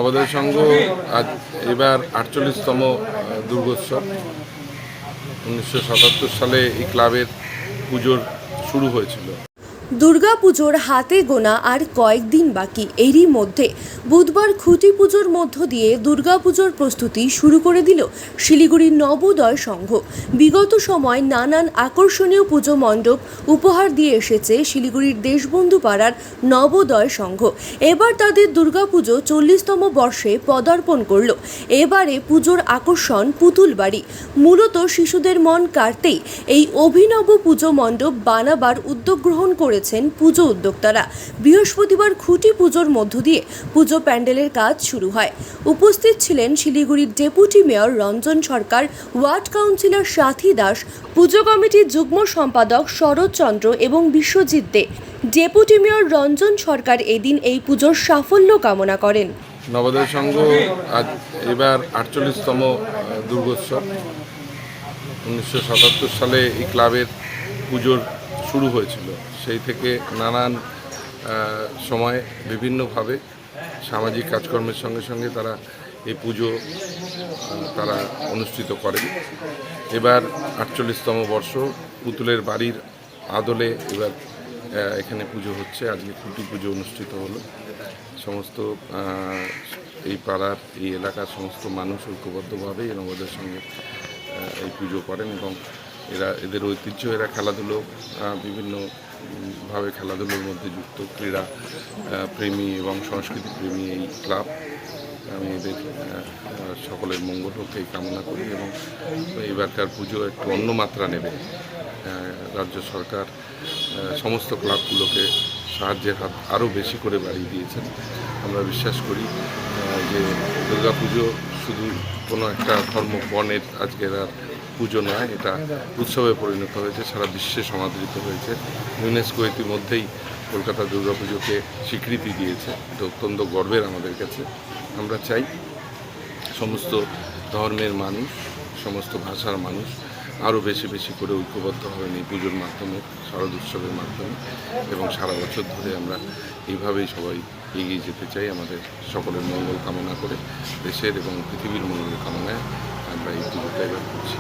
নবোদয় সংঘ আজ এবার ৪৮তম দুর্গোৎসব। ১৯৭৭ সালে এই ক্লাবের পুজোর শুরু হয়েছিল। দুর্গাপুজোর হাতে গোনা আর কয়েকদিন বাকি। এরই মধ্যে বুধবার খুঁটি পুজোর মধ্য দিয়ে দুর্গাপুজোর প্রস্তুতি শুরু করে দিল শিলিগুড়ির নবোদয় সংঘ। বিগত সময় নানান আকর্ষণীয় পুজো মণ্ডপ উপহার দিয়ে এসেছে শিলিগুড়ির দেশবন্ধু পাড়ার নবোদয় সংঘ। এবার তাদের দুর্গাপুজো ৪০তম বর্ষে পদার্পণ করল। এবারে পুজোর আকর্ষণ পুতুল বাড়ি। মূলত শিশুদের মন কাড়তেই এই অভিনব পুজো মণ্ডপ বানাবার উদ্যোগ গ্রহণ করেছেন পুজো উদ্যোক্তারা। বৃহস্পতিবার খুঁটি পুজোর মধ্য দিয়ে পুজো প্যান্ডেলের কাজ শুরু হয়। উপস্থিত ছিলেন শিলিগুড়ির ডেপুটি মেয়র রঞ্জন সরকার, ওয়ার্ড কাউন্সিলর সাথী দাস, পুজো কমিটির যুগ্ম সম্পাদক শরৎচন্দ্র এবং বিশ্বজিৎ দে। ডেপুটি মেয়র রঞ্জন সরকার এদিন এই পুজোর সাফল্য কামনা করেন। নবোদয় সংঘ আজ এবার ৪৮তম দুর্গোৎসব। ১৯৭৭ সালে এই ক্লাবের পুজোর শুরু হয়েছিল। সেই থেকে নানান সময় বিভিন্নভাবে সামাজিক কাজকর্মের সঙ্গে সঙ্গে তারা এই পুজো তারা অনুষ্ঠিত করেন। এবার ৪৮তম বর্ষ পুতুলের বাড়ির আদলে এবার এখানে পুজো হচ্ছে। আজকে খুঁটি পুজো অনুষ্ঠিত হলো। সমস্ত এই পাড়ার এই এলাকার সমস্ত মানুষ ঐক্যবদ্ধভাবে এই নবোদয়ের সঙ্গে এই পুজো করেন এবং এদের ঐতিহ্য, এরা খেলাধুলো বিভিন্নভাবে খেলাধুলোর মধ্যে যুক্ত, ক্রীড়া প্রেমী এবং সংস্কৃতি প্রেমী এই ক্লাব। আমি এদের সকলের মঙ্গল হোক এই কামনা করি এবং এবারকার পুজো একটু অন্য মাত্রা নেবে। রাজ্য সরকার সমস্ত ক্লাবগুলোকে সাহায্যের হাত আরও বেশি করে বাড়িয়ে দিয়েছেন। আমরা বিশ্বাস করি যে দুর্গাপুজো শুধু কোনো একটা ধর্ম বর্ণের আজকের আর পুজো নয়, এটা উৎসবে পরিণত হয়েছে, সারা বিশ্বে সমাদৃত হয়েছে। ইউনেস্কো ইতিমধ্যেই কলকাতা দুর্গাপুজোকে স্বীকৃতি দিয়েছে। এটা অত্যন্ত গর্বের আমাদের কাছে। আমরা চাই সমস্ত ধর্মের মানুষ, সমস্ত ভাষার মানুষ আরও বেশি বেশি করে ঐক্যবদ্ধ হবেন এই পুজোর মাধ্যমে, শারদ উৎসবের মাধ্যমে, এবং সারা বছর ধরে আমরা এইভাবেই সবাই এগিয়ে যেতে চাই। আমাদের সকলের মঙ্গল কামনা করে, দেশের এবং পৃথিবীর মঙ্গল কামনায় আমরা এই পুজোটা এবার করছি।